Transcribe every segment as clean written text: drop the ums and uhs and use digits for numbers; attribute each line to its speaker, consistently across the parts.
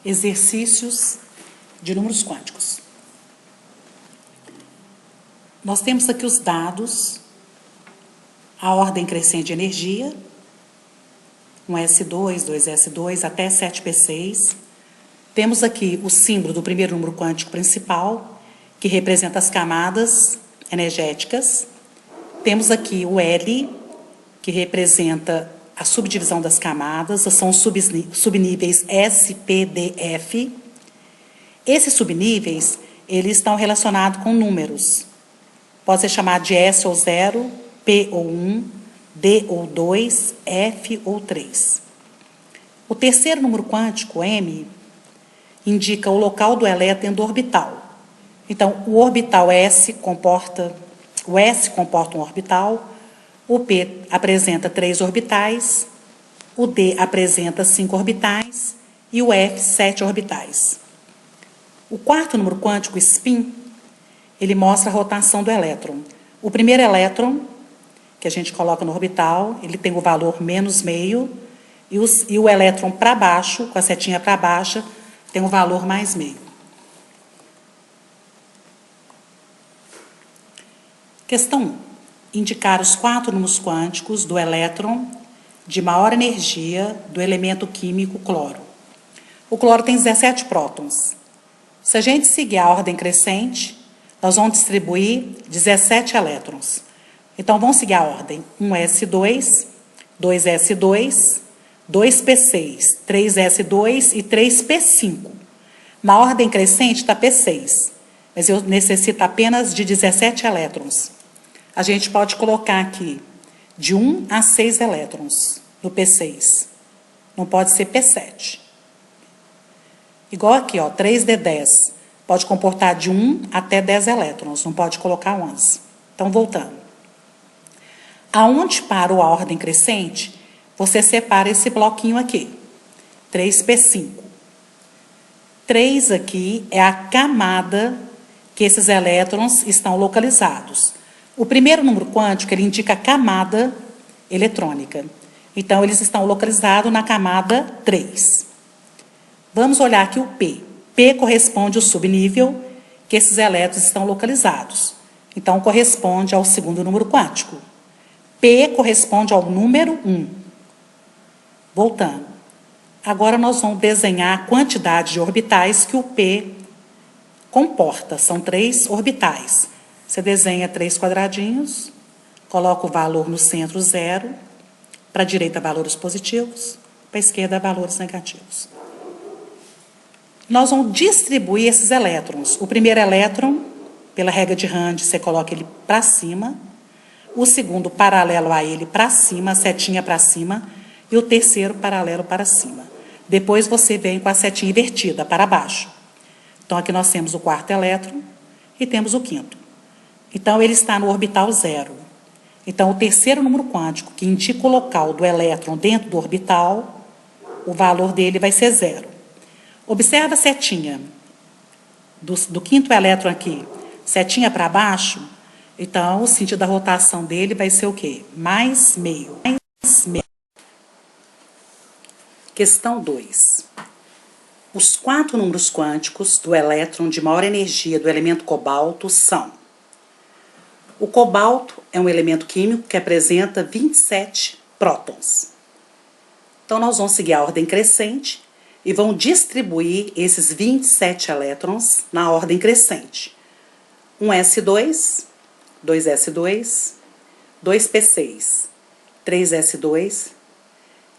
Speaker 1: Exercícios de números quânticos. Nós temos aqui os dados, a ordem crescente de energia, 1s2, 2s2, até 7p6. Temos aqui o símbolo do primeiro número quântico principal, que representa as camadas energéticas. Temos aqui o L, que representa a subdivisão das camadas, são os subníveis S, P, D, F. Esses subníveis, eles estão relacionados com números. Pode ser chamado de S ou 0, P ou 1, D ou 2, F ou 3. O terceiro número quântico, M, indica o local do elétron dentro do orbital. Então, o orbital S comporta um orbital, o P apresenta 3 orbitais, o D apresenta 5 orbitais e o F 7 orbitais. O quarto número quântico, spin, ele mostra a rotação do elétron. O primeiro elétron, que a gente coloca no orbital, ele tem o valor menos meio, e o elétron para baixo, com a setinha para baixo, tem o valor mais meio. Questão 1. Indicar os 4 números quânticos do elétron de maior energia do elemento químico cloro. O cloro tem 17 prótons. Se a gente seguir a ordem crescente, nós vamos distribuir 17 elétrons. Então, vamos seguir a ordem. 1s2, 2s2, 2p6, 3s2 e 3p5. Na ordem crescente está p6, mas eu necessito apenas de 17 elétrons. A gente pode colocar aqui de 1 a 6 elétrons no P6. Não pode ser P7. Igual aqui, ó, 3D10. Pode comportar de 1 até 10 elétrons. Não pode colocar 11. Então, voltando. Aonde parou a ordem crescente, você separa esse bloquinho aqui. 3P5. 3 aqui é a camada que esses elétrons estão localizados. O primeiro número quântico, ele indica a camada eletrônica. Então, eles estão localizados na camada 3. Vamos olhar aqui o P. P corresponde ao subnível que esses elétrons estão localizados. Então, corresponde ao segundo número quântico. P corresponde ao número 1. Voltando. Agora, nós vamos desenhar a quantidade de orbitais que o P comporta. São 3 orbitais. Você desenha 3 quadradinhos, coloca o valor no centro 0, para a direita valores positivos, para a esquerda valores negativos. Nós vamos distribuir esses elétrons. O primeiro elétron, pela regra de Rand, você coloca ele para cima, o segundo paralelo a ele para cima, a setinha para cima, e o terceiro paralelo para cima. Depois você vem com a setinha invertida, para baixo. Então, aqui nós temos o quarto elétron e temos o quinto. Então, ele está no orbital 0. Então, o terceiro número quântico, que indica o local do elétron dentro do orbital, o valor dele vai ser 0. Observa a setinha do quinto elétron aqui, setinha para baixo, então, o sentido da rotação dele vai ser o quê? Mais meio. Mais meio. Questão 2. Os 4 números quânticos do elétron de maior energia do elemento cobalto são: o cobalto é um elemento químico que apresenta 27 prótons. Então, nós vamos seguir a ordem crescente e vamos distribuir esses 27 elétrons na ordem crescente. 1s2, 2s2, 2p6, 3s2,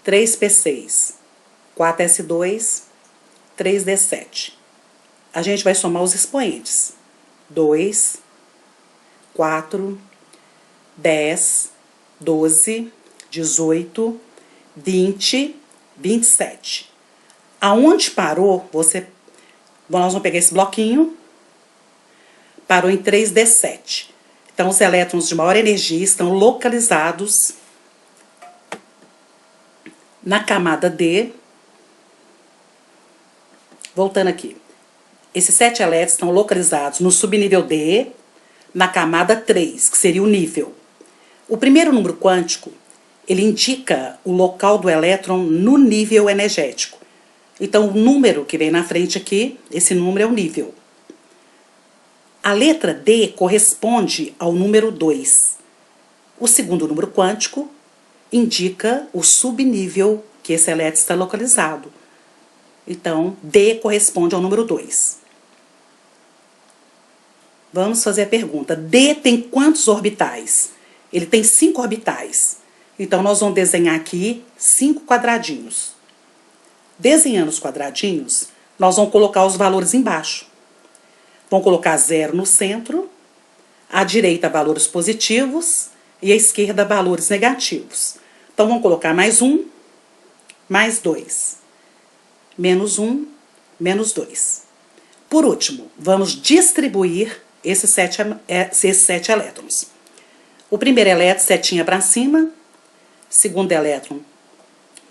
Speaker 1: 3p6, 4s2, 3d7. A gente vai somar os expoentes. 2, 4, 10, 12, 18, 20, 27. Aonde parou, nós vamos pegar esse bloquinho, parou em 3D7. Então, os elétrons de maior energia estão localizados na camada D. Voltando aqui. Esses 7 elétrons estão localizados no subnível D, na camada 3, que seria o nível. O primeiro número quântico, ele indica o local do elétron no nível energético. Então, o número que vem na frente aqui, esse número é o nível. A letra D corresponde ao número 2. O segundo número quântico indica o subnível que esse elétron está localizado. Então, D corresponde ao número 2. Vamos fazer a pergunta. D tem quantos orbitais? Ele tem 5 orbitais. Então, nós vamos desenhar aqui 5 quadradinhos. Desenhando os quadradinhos, nós vamos colocar os valores embaixo. Vamos colocar 0 no centro, à direita valores positivos e à esquerda valores negativos. Então, vamos colocar mais 1, mais 2, menos 1, menos 2. Por último, vamos distribuir esses 7 elétrons. O primeiro elétron, setinha para cima. Segundo elétron,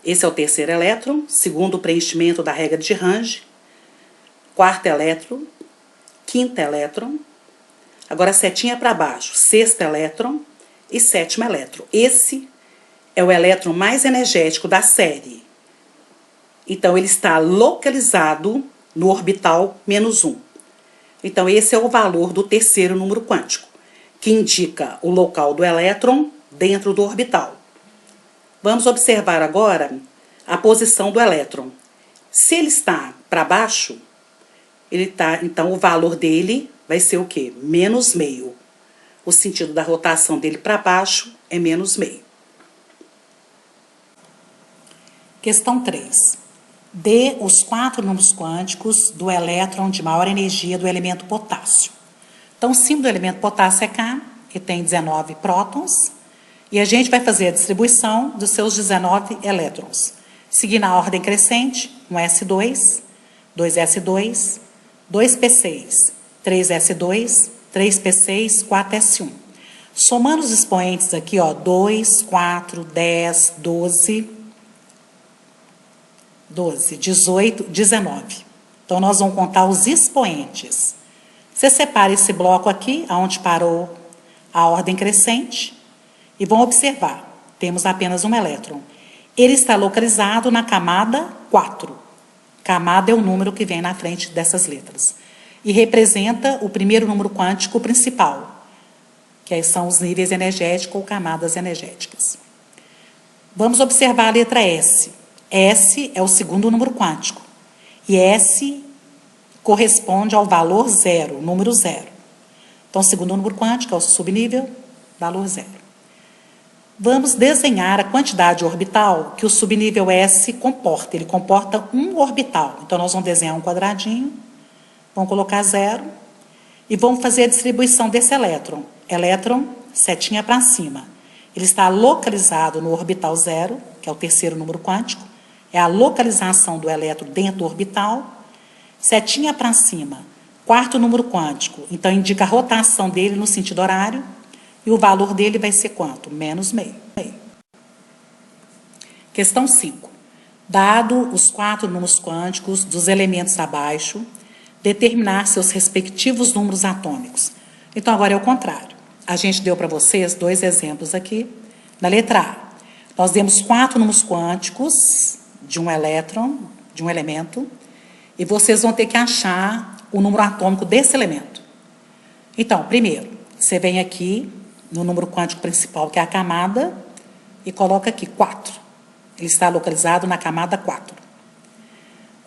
Speaker 1: esse é o terceiro elétron, segundo o preenchimento da regra de Range. Quarto elétron, quinto elétron. Agora setinha para baixo, sexto elétron e sétimo elétron. Esse é o elétron mais energético da série. Então, ele está localizado no orbital menos 1. Então, esse é o valor do terceiro número quântico, que indica o local do elétron dentro do orbital. Vamos observar agora a posição do elétron. Se ele está para baixo, então o valor dele vai ser o quê? Menos meio. O sentido da rotação dele para baixo é menos meio. Questão 3. Dê os 4 números quânticos do elétron de maior energia do elemento potássio. Então, o símbolo do elemento potássio é K, que tem 19 prótons, e a gente vai fazer a distribuição dos seus 19 elétrons. Seguindo a ordem crescente, um S2, 2S2, 2P6, 3S2, 3P6, 4S1. Somando os expoentes aqui, ó, 2, 4, 10, 12, 18, 19. Então, nós vamos contar os expoentes. Você separa esse bloco aqui, onde parou a ordem crescente, e vão observar, temos apenas um elétron. Ele está localizado na camada 4. Camada é o número que vem na frente dessas letras. E representa o primeiro número quântico principal, que são os níveis energéticos ou camadas energéticas. Vamos observar a letra S. S é o segundo número quântico. E S corresponde ao valor 0, número 0. Então, o segundo número quântico é o subnível, valor 0. Vamos desenhar a quantidade orbital que o subnível S comporta. Ele comporta um orbital. Então, nós vamos desenhar um quadradinho, vamos colocar 0 e vamos fazer a distribuição desse elétron. Elétron, setinha para cima. Ele está localizado no orbital 0, que é o terceiro número quântico. É a localização do elétron dentro do orbital. Setinha para cima, quarto número quântico. Então, indica a rotação dele no sentido horário. E o valor dele vai ser quanto? Menos meio. Questão 5. Dado os 4 números quânticos dos elementos abaixo, determinar seus respectivos números atômicos. Então, agora é o contrário. A gente deu para vocês 2 exemplos aqui. Na letra A, nós demos 4 números quânticos de um elétron, de um elemento, e vocês vão ter que achar o número atômico desse elemento. Então, primeiro, você vem aqui no número quântico principal, que é a camada, e coloca aqui 4. Ele está localizado na camada 4.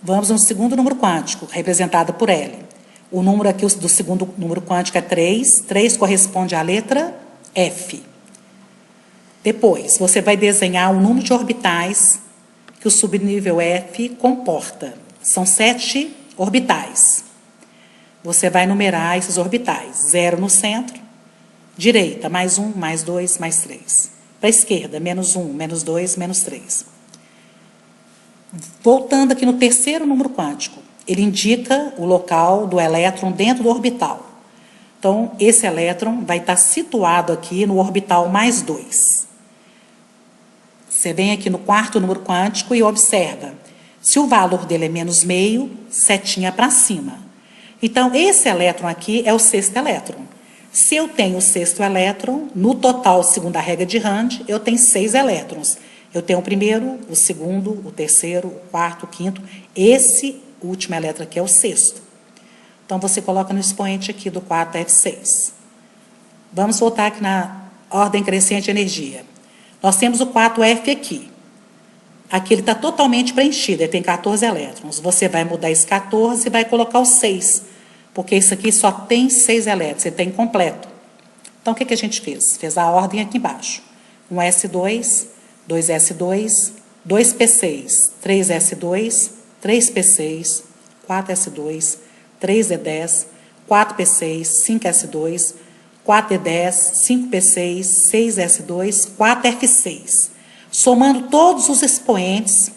Speaker 1: Vamos no segundo número quântico, representado por L. O número aqui do segundo número quântico é 3. 3 corresponde à letra F. Depois, você vai desenhar o número de orbitais que o subnível F comporta. São 7 orbitais. Você vai numerar esses orbitais. 0 no centro. Direita, mais 1, mais 2, mais 3. Para a esquerda, menos 1, menos 2, menos 3. Voltando aqui no terceiro número quântico, ele indica o local do elétron dentro do orbital. Então, esse elétron vai estar situado aqui no orbital mais 2. Você vem aqui no quarto número quântico e observa. Se o valor dele é menos meio, setinha para cima. Então, esse elétron aqui é o sexto elétron. Se eu tenho o sexto elétron, no total, segundo a regra de Rand, eu tenho 6 elétrons. Eu tenho o primeiro, o segundo, o terceiro, o quarto, o quinto. Esse último elétron aqui é o sexto. Então, você coloca no expoente aqui do 4F6. Vamos voltar aqui na ordem crescente de energia. Nós temos o 4F aqui. Aqui ele está totalmente preenchido, ele tem 14 elétrons. Você vai mudar esse 14 e vai colocar o 6, porque isso aqui só tem 6 elétrons, ele está incompleto. Então, o que a gente fez? Fez a ordem aqui embaixo. 1S2, 2S2, 2P6, 3S2, 3P6, 4S2, 3D10, 4P6, 5S2, 4D10, 5P6, 6S2, 4F6. Somando todos os expoentes,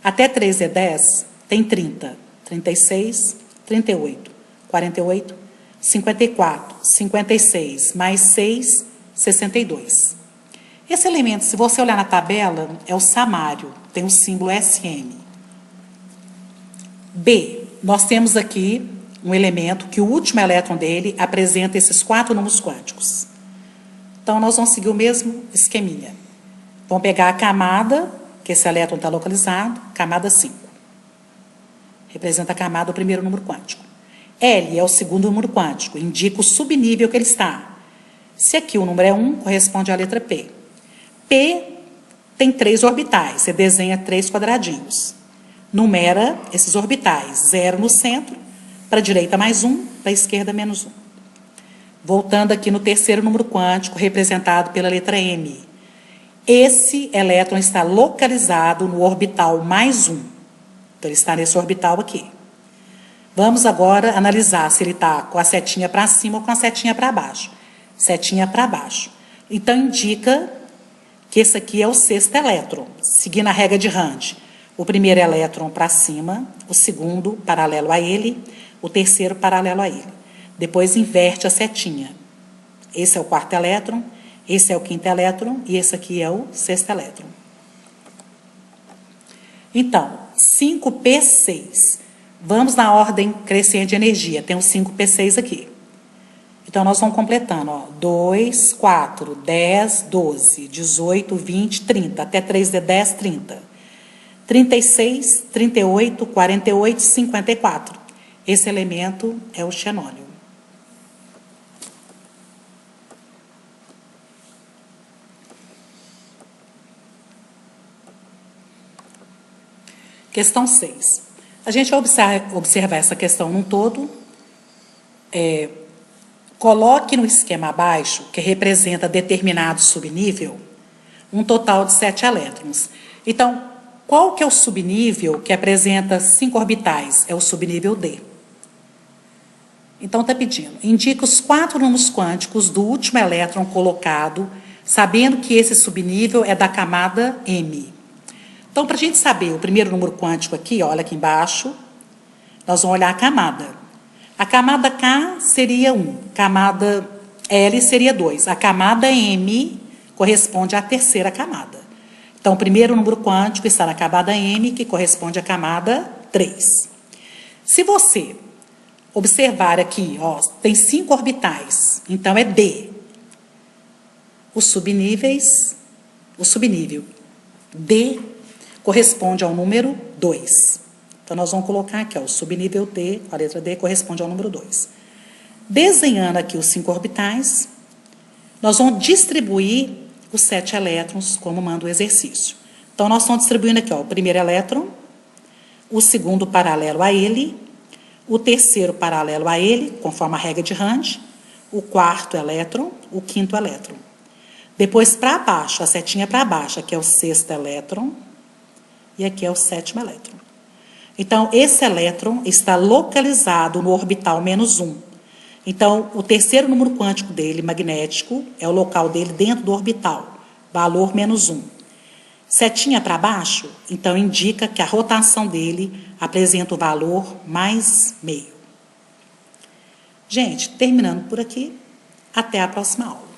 Speaker 1: até 3D10, tem 30, 36, 38, 48, 54, 56, mais 6, 62. Esse elemento, se você olhar na tabela, é o samário, tem o símbolo SM. B, nós temos aqui um elemento que o último elétron dele apresenta esses 4 números quânticos. Então, nós vamos seguir o mesmo esqueminha. Vamos pegar a camada, que esse elétron está localizado, camada 5. Representa a camada do primeiro número quântico. L é o segundo número quântico, indica o subnível que ele está. Se aqui o número é 1, corresponde à letra P. P tem 3 orbitais, você desenha 3 quadradinhos. Numera esses orbitais, 0 no centro, para a direita mais 1, para a esquerda menos 1. Voltando aqui no terceiro número quântico, representado pela letra M. Esse elétron está localizado no orbital mais 1. Então, ele está nesse orbital aqui. Vamos agora analisar se ele está com a setinha para cima ou com a setinha para baixo. Setinha para baixo. Então, indica que esse aqui é o sexto elétron, seguindo a regra de Rand. O primeiro elétron para cima, o segundo paralelo a ele, o terceiro paralelo a ele. Depois inverte a setinha. Esse é o quarto elétron, esse é o quinto elétron e esse aqui é o sexto elétron. Então, 5P6. Vamos na ordem crescente de energia. Tem o 5P6 aqui. Então, nós vamos completando. Ó, 2, 4, 10, 12, 18, 20, 30. Até 3D10, 30. 36, 38, 48, 54. Esse elemento é o xenônio. Questão 6. A gente vai observar essa questão num todo. Coloque no esquema abaixo, que representa determinado subnível, um total de 7 elétrons. Então, qual que é o subnível que apresenta 5 orbitais? É o subnível D. Então, está pedindo. Indica os 4 números quânticos do último elétron colocado, sabendo que esse subnível é da camada M. Então, para a gente saber o primeiro número quântico aqui, olha aqui embaixo, nós vamos olhar a camada. A camada K seria 1, camada L seria 2. A camada M corresponde à terceira camada. Então, o primeiro número quântico está na camada M, que corresponde à camada 3. Se você observar aqui, ó, tem 5 orbitais, então é D. O subnível D corresponde ao número 2. Então, nós vamos colocar aqui, ó, o subnível D, a letra D, corresponde ao número 2. Desenhando aqui os 5 orbitais, nós vamos distribuir os 7 elétrons, como manda o exercício. Então, nós estamos distribuindo aqui, ó, o primeiro elétron, o segundo paralelo a ele, o terceiro paralelo a ele, conforme a regra de Rand, o quarto elétron, o quinto elétron. Depois, para baixo, a setinha para baixo, aqui é o sexto elétron, e aqui é o sétimo elétron. Então, esse elétron está localizado no orbital menos 1. Então, o terceiro número quântico dele, magnético, é o local dele dentro do orbital, valor menos 1. Setinha para baixo, então, indica que a rotação dele apresenta o valor mais meio. Gente, terminando por aqui, até a próxima aula.